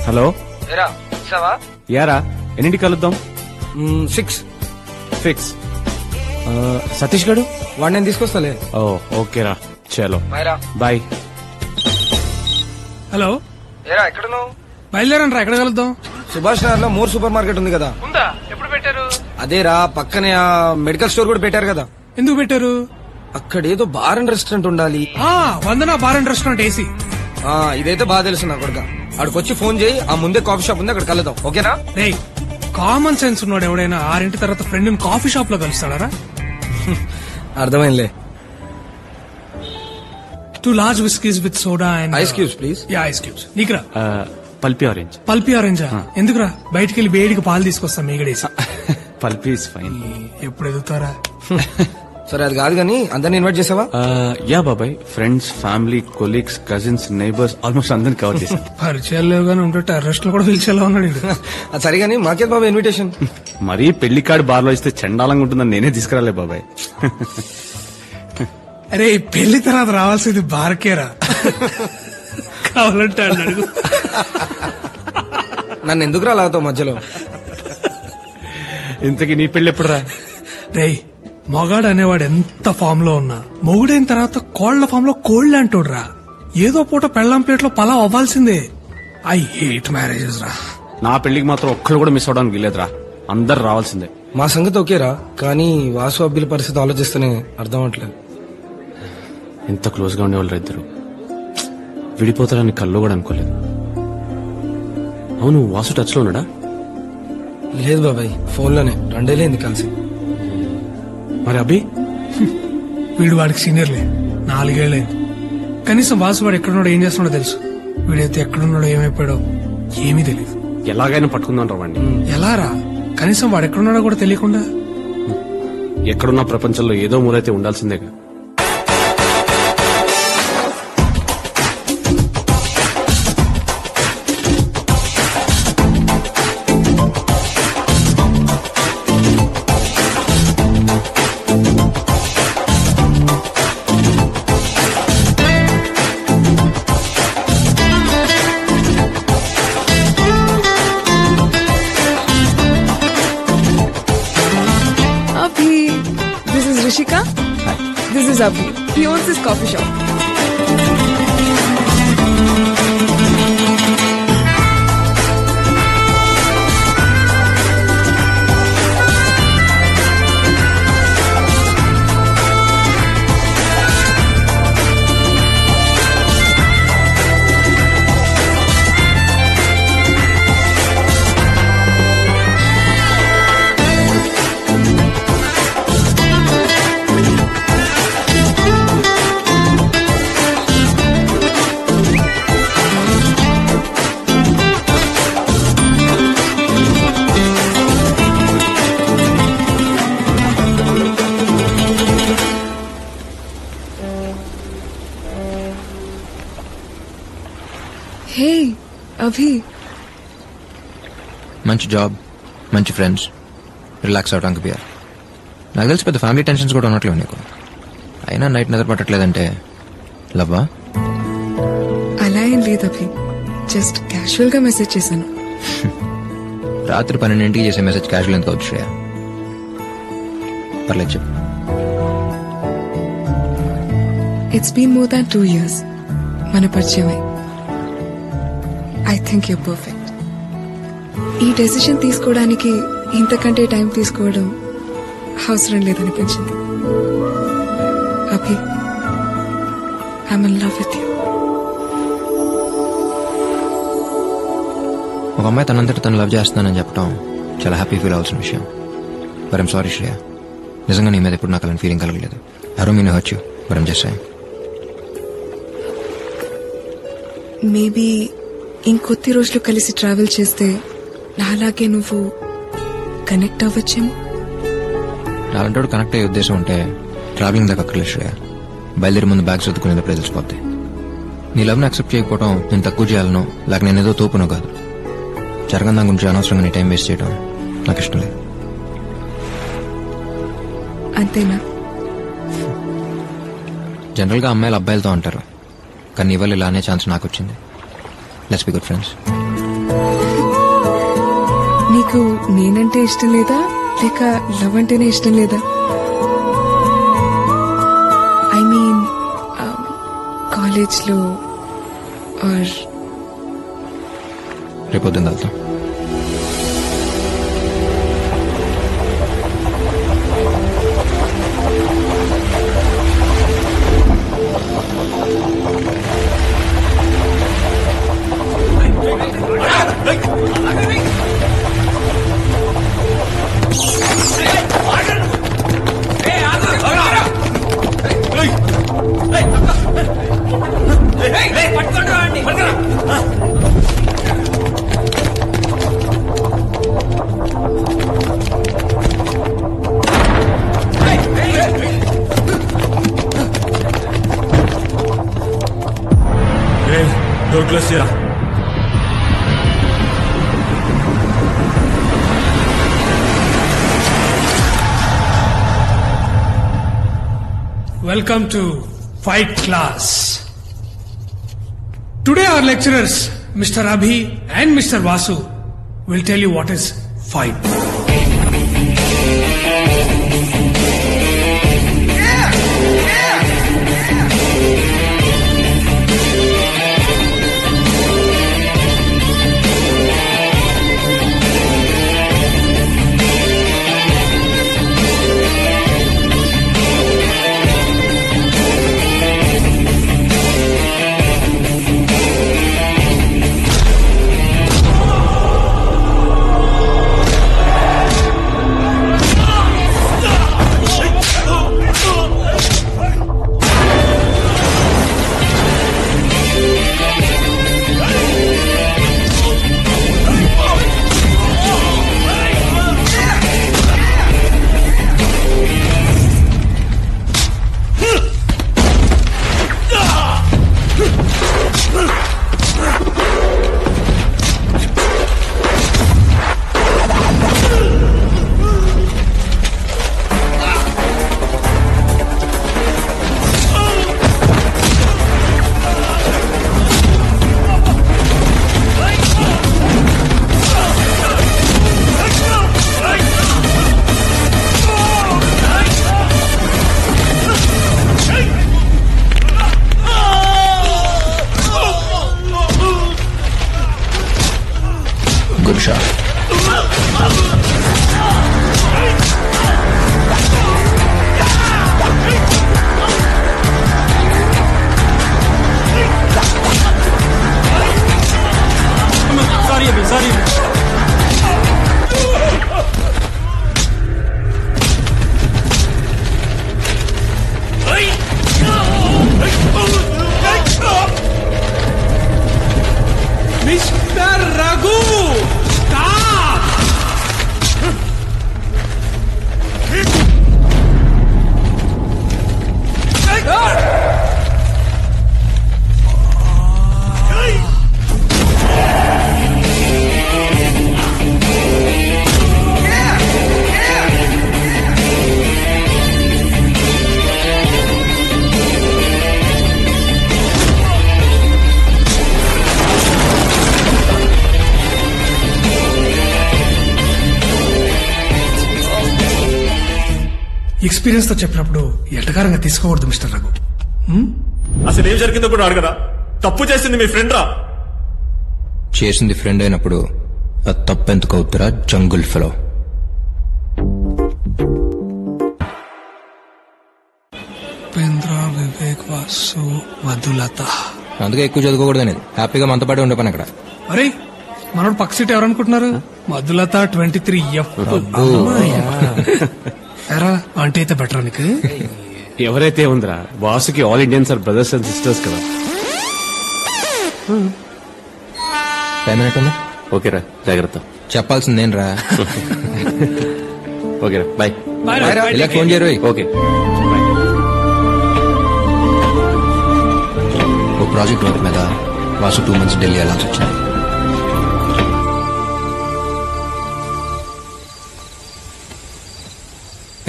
Hello యారా ఎన్నింటి కలుద్దాం? 6 fix. Satish గడు వాడు నేను తీసుకొస్తాలే. ఓ ఓకేరా, చలో బాయ్. హలో ఎక్కడ నువ్వు? బయలుదేరండి రా, ఎక్కడ కలుద్దాం? సుభాష్ నగర్ లో మోర్ సూపర్ మార్కెట్ ఉంది కదా. ఉందా? ఎప్పుడు పెట్టారు? అదేరా, పక్కనే ఆ మెడికల్ స్టోర్ కూడా పెట్టారు కదా. ఎందుకు పెట్టారు? అక్కడ ఏదో బార్ అండ్ రెస్టారెంట్ ఉండాలి. వందన బార్ అండ్ రెస్టారెంట్ ఏసీ. ఇదైతే బాగా తెలుసు నా కొడుక. అక్కడికి ఫోన్ చేయి, ఆ ముందే కాఫీ షాప్ ఉంది, అక్కడ కలుద్దాం. ఓకేనా? రే, కామన్ సెన్స్ ఉన్నాడు ఎవడైనా 6 తర్వాత ఫ్రెండ్ కాఫీ షాప్ లో కలుస్తాడా? అర్థమైందిలే. 2 large whiskeys with soda and ice cubes please. Yeah, ice cubes. నీకురా పల్పీ ఆరెంజ్. పల్పీ ఆరెంజా? ఎందుకురా? బయటికి వెళ్ళి వేడికి పాలు తీసుకొస్తా మీగడేసి. Pulpy is fine. ఎప్పుడు ఎదుగుతారా? సరే, అది కాదు కానీ అందరిని ఇన్వైట్ చేసావా? యా బాబాయ్, friends, family, colleagues, cousins, neighbours almost అందరిని కవర్ చేశాను. పరిచయాలు లేవు కానీ ఉంటే టెర్రస్ట్ లో కూడా పిలిచేలా ఉన్నాడు. అది సరే కానీ మాకే బాబా ఇన్విటేషన్. మరీ పెళ్లి కార్డు బార్లో ఇస్తే చండాలంగా ఉంటుందని నేనే తీసుకురాలే బాబాయ్. అరే, పెళ్లి తర్వాత రావాల్సింది బార్కేరా, కావాలంటే అన్నాడు. నన్ను ఎందుకు రాలాతో మధ్యలో? ఇంతకీ నీ పెళ్లి ఎప్పుడురా? రే, మొగాడు అనేవాడు ఎంత ఫామ్ లో ఉన్నా మొగుడైన తర్వాత కోళ్ల ఫామ్ లో కోళ్లు అంటోడు రా. ఏదో పూట పెళ్ళాం ప్లేట్లో పలావ్ అవ్వాల్సిందే. ఐ హేట్ మ్యారేజెస్ రా. నా పెళ్లికి మాత్రం ఒక్కరు కూడా మిస్ అవడానికి వీలేదురా, అందరు రావాల్సిందే. మా సంగతి ఓకేరా, కానీ వాసు అబ్బిల పరిస్థితి ఆలోచిస్తేనే అర్థం అవట్లేదు. ఎంత క్లోజ్ గా ఉండేవాళ్ళు ఇద్దరు విడిపోతారని కల్లో కూడా అనుకోలేదు. అవును, వాసు టచ్ లో ఉన్నాడా? లేదు బాబాయ్, ఫోన్ లోనే 2 ఏళ్ళైంది కలిసి. మరి అభి? వీడు వాడికి సీనియర్లే, 4 ఏళ్ళైంది. కనీసం వాసు వాడు ఎక్కడున్నాడో ఏం చేస్తున్నాడో తెలుసు. వీడైతే ఎక్కడున్నాడో ఏమైపోయాడో ఏమీ తెలియదు. ఎలాగైనా పట్టుకుందాం రా వాడిని. ఎలా రా? కనీసం వాడు ఎక్కడున్నాడో కూడా తెలియకుండా. ఎక్కడున్నా ప్రపంచంలో ఏదో మూలైతే ఉండాల్సిందేగా. This is Rishika. Hi. This is Abhi. He owns this coffee shop. Hey, Abhi. మంచి జాబ్, మంచి ఫ్రెండ్స్, రిలాక్స్ అవడానికి బియర్. నాకు తెలిసి పెద్ద ఫ్యామిలీ టెన్షన్స్ కూడా ఉన్నట్లేవు నీకు. అయినా నైట్ నిద్ర పట్టట్లేదంటే లవ్వా? అలా ఏం లేదు అభి, జస్ట్ క్యాజువల్ గా మెసేజ్ చేశాను. రాత్రి 12ంటికి చేసే మెసేజ్ క్యాజువల్ ఎందుకు అవుతుంది శ్రేయ? పర్లేదు చెప్పు. It's been more than 2 years మన పరిచయమై. I think you perfect. ఈ డెసిషన్ తీసుకోవడానికి ఇంతకంటే టైం తీసుకోవడం అవసరం లేదనిపించింది. Abhi, I'm in love with you. ఒక అమ్మాయి తనంతట తను లవ్ చేస్తున్నానని చెప్పడం చాలా హ్యాపీ ఫీల్ అవ్వాల్సిన విషయం. బట్ ఐమ్ సారీ శ్రేయ, నిజంగా నీ మీద ఇప్పుడు నాకు అలాంటి ఫీలింగ్ కలగలేదు. I don't mean to hurt you, but I'm just saying. Maybe ఇంకొద్ది రోజులు కలిసి ట్రావెల్ చేస్తే నాలాగే నువ్వు కనెక్ట్ అవ్వచ్చేమో. నాలంటోడు కనెక్ట్ అయ్యే ఉద్దేశం ఉంటే ట్రావెలింగ్ దాకా అక్కర్లేదు శ్రేయ. బయలుదేరి ముందు బ్యాగ్స్ చదువుకునేటప్పుడే తెలిసిపోతాయి. నీ లవ్ని యాక్సెప్ట్ చేయకపోవడం నేను తక్కువ చేయాలనో లేక నేనేదో తోపునో కాదు. జరగని దాని గురించి అనవసరంగా నీ టైం వేస్ట్ చేయడం నాకు ఇష్టం లేదు. అంతేనా? జనరల్గా అమ్మాయిలు అబ్బాయిలతో అంటారు, కానీ ఇవాళ ఇలా అనే ఛాన్స్ నాకు వచ్చింది. Let's be good friends. నీకు నేనంటే ఇష్టం లేదా లేక లవ్ అంటేనే ఇష్టం లేదా? ఐ మీన్ కాలేజ్లో ఆర్ రేపొద్దున వెళ్తాం. డోర్ క్లోజ్ చేయరా. Welcome to Fight Class. Today our lecturers, Mr. Abhi and Mr. Vasu, will tell you what is fight. Good shot. Sorry Abhi, sorry. Mr. Raghu, stop! Experience తో చెప్పినప్పుడు ఎటకారంగా తీసుకోకూడదు mister Raghu. అసలు ఏం జరిగిందో కూడా అడగరా. తప్పు చేసింది మీ ఫ్రెండ్ రా. చేసింది ఫ్రెండ్ అయినప్పుడు ఆ తప్పెందుకు అవుతురా జంగుల్ ఫెలో. ఉపేంద్ర, వివేక్, వాసు, మధులత. అందుకే ఎక్కువ చదువుకోకూడదు అనేది. హ్యాపీగా మనతో పాటు ఉండే పని అక్కడ. అరే మనోడు పక్క సీట్ ఎవరనుకుంటున్నారు? మధులత 23F. ఎరా అంటే అయితే బెటర్ నీకు. ఎవరైతే ఉందిరా, వాసుకి all Indians are brothers and sisters కదా. టైం అయినట్టుందా? ఓకేరా, జాగ్రత్త. చెప్పాల్సింది నేను రా. ఓకేరా, బాయ్. ఇలా ఫోన్ చేయరు. ఓకే. ఓ ప్రాజెక్ట్ వర్క్ మీద వాసు 2 months ఢిల్లీ వెళ్ళాల్సి వచ్చింది.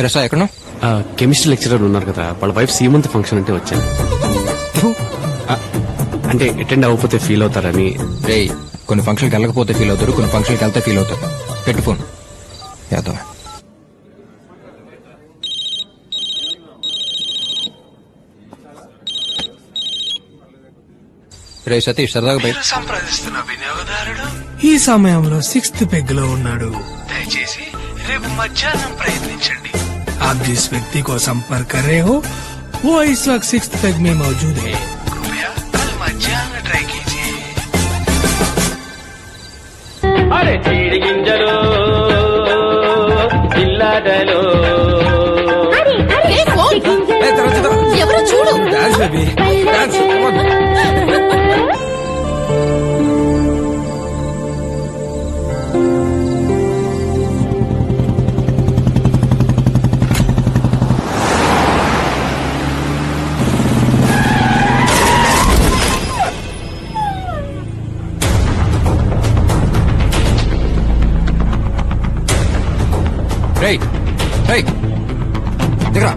రసా ఎక్కడ? కెమిస్ట్రీ లెక్చరర్ ఉన్నారు కదా, వాళ్ళ వైఫ్ సీమంత్ ఫంక్షన్ అంటే వచ్చాను. అంటే అటెండ్ అవ్వకపోతే ఫీల్ అవుతారని. రే కొన్ని ఫంక్షన్కి వెళ్ళకపోతే ఫీల్ అవుతారు, కొన్ని ఫంక్షన్కి వెళ్తే ఫీల్ అవుతారు. పెట్టు ఫోన్ యాదవ్. రే సతీష్ సరదాగా బయట సంప్రదిస్తున్న వినియోగదారుడు ఈ సమయంలో 6th పెగ్ లో ఉన్నాడు. దయచేసి రేపు మధ్యాహ్నం ప్రయత్నించండి. आप जिस व्यक्ति को संपर्क कर रहे हो वो इस वक्त 6th पेग में मौजूद है. कृपया कल मध्याह्न ट्राई कीजिए. అరే చీడి గింజలు చిల్లాడలు ఎవరో చూడు డాన్స్ బేబీ డాన్స్. రేయ్ రేయ్ దిగరా.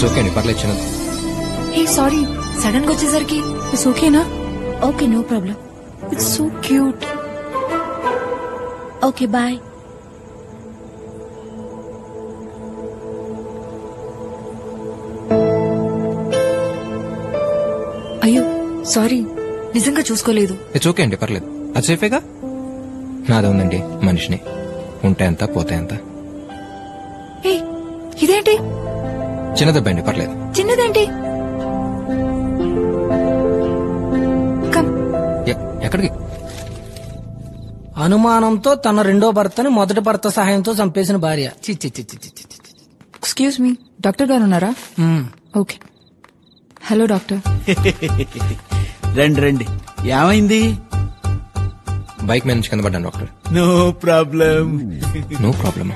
ఓకే అండి, పర్లేదు చిన్నది. హే సారీ సడన్ గా వచ్చేసరికి ఇట్స్ ఓకేనా? Okay no problem. It's so cute. Okay bye. అయ్యో సారీ, నిజంగా చూసుకోలేదు. ఇట్స్ ఓకే అండి, పర్లేదు. అది సేఫేగా. నాదే ఉందండి మనిషిని, ఉంటే ఎంత పోతే ఎంత. హే ఇదేంటి? చిన్నదబ్బండి, పర్లేదు. చిన్నదేంటి? కమ్. ఎక్కడికి? అనుమానంతో తన రెండో భర్తని మొదటి భర్త సహాయంతో చంపేసిన భార్య. ఎక్స్క్యూజ్ మీ, డాక్టర్ గారు ఉన్నారా? ఓకే. Hello doctor. రండి రండి, ఏమైంది? బైక్ మీద నుంచి కింద పడ్డాను doctor. No problem. No problem.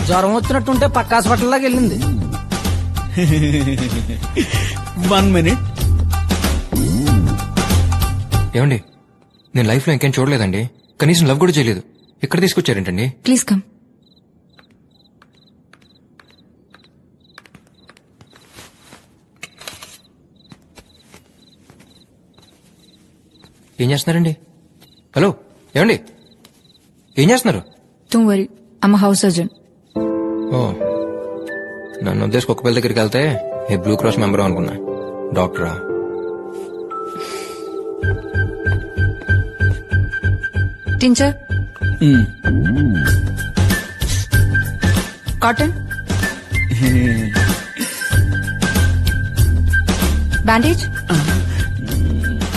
జ్వరం వచ్చినట్టుంటే పక్క హాస్పిటల్ లాగా వెళ్ళింది. 1 minute. ఏమండి, నేను లైఫ్ లో ఇంకేం చూడలేదండి, కనీసం లవ్ కూడా చేయలేదు. ఇక్కడ తీసుకొచ్చారేంటండి? Please come. ఏం చేస్తున్నారండి? హలో ఏమండి, ఏం చేస్తున్నారు? Don't worry, I'm house surgeon. Oh, నన్ను ఉద్దేశం కుక్క పిల్ల దగ్గరికి వెళ్తే ఏ బ్లూ క్రాస్ మెంబర్ అనుకున్నా. డాక్టరా? Tincture, cotton, bandage.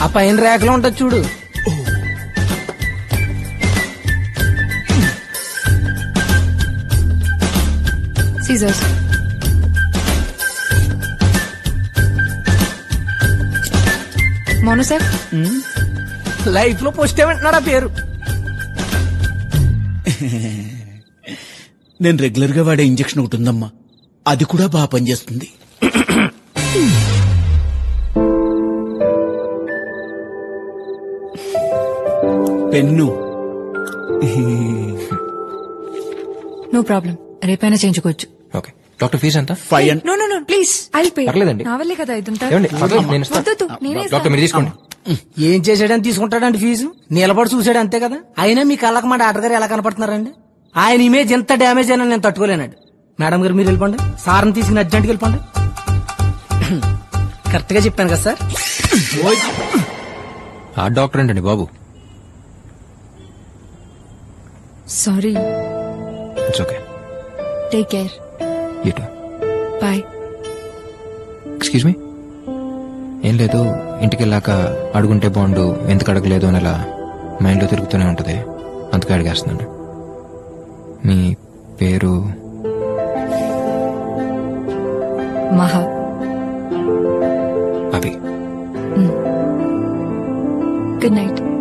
ఆ పైన ర్యాక్ లో ఉంటుంది చూడు. సీజర్స్. మోనోసెఫ్. లైఫ్ లో పోస్ట్ ఏమంటున్నాడు ఆ పేరు? నేను రెగ్యులర్ గా వాడే ఇంజెక్షన్ ఒకటి ఉందమ్మా, అది కూడా బాగా పనిచేస్తుంది. పెన్ను. నో ప్రాబ్లం, రేపైనా చేయించుకోవచ్చు. ఓకే డాక్టర్, ఫీజు ఎంత? 5. No no no please, I'll pay. పర్లేదండి. నా వల్లే కదా ఇదంతా. ఏమండి, పర్లేదు, నేను ఇస్తాను. వద్దు, నేనే డాక్టర్ మీరు తీసుకోండి. ఏం చేసాడని తీసుకుంటాడండి ఫీజు? నిలబడి చూసాడు అంతే కదా. అయినా మీ కళ్ళకి మా డాక్టర్ గారు ఎలా కనపడుతున్నారండి? ఆయన ఇమేజ్ ఎంత డ్యామేజ్ అయినా నేను తట్టుకోలేనండి. మేడం గారు మీరు వెళ్ళిపోండి, సార్ని తీసుకుని అర్జెంట్కి వెళ్ళిపోండి. కరెక్ట్ గా చెప్పాను కదా సార్? ఆ డాక్టర్ ఏంటండి బాబు? Sorry. It's okay. Take care. You too. Bye. Excuse me, ఏం లేదు, ఇంటికి వెళ్ళాక అడుగుంటే బాగుండు, ఎందుకు అడగలేదు అని అలా మైండ్లో తిరుగుతూనే ఉంటది, అందుకే అడిగేస్తున్నాను. మీ పేరు? మహా. అవి. Good night.